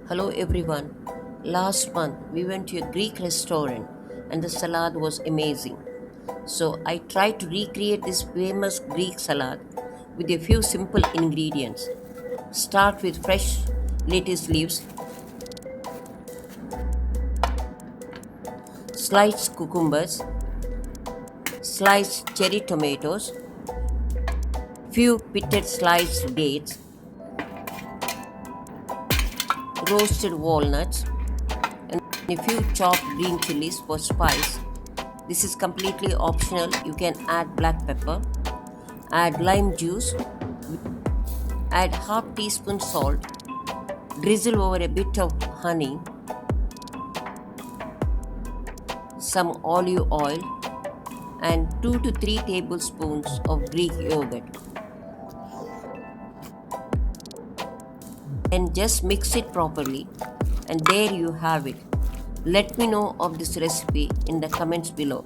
Hello everyone. Last month we went to a Greek restaurant and the salad was amazing. So I tried to recreate this famous Greek salad with a few simple ingredients. Start with fresh lettuce leaves, sliced cucumbers, sliced cherry tomatoes, few pitted sliced dates, roasted walnuts, and a few chopped green chilies for spice. This is completely optional. You can add black pepper, add lime juice, add half teaspoon salt, drizzle over a bit of honey, some olive oil, and 2 to 3 tablespoons of Greek yogurt. And just mix it properly, and there you have it. Let me know of this recipe in the comments below.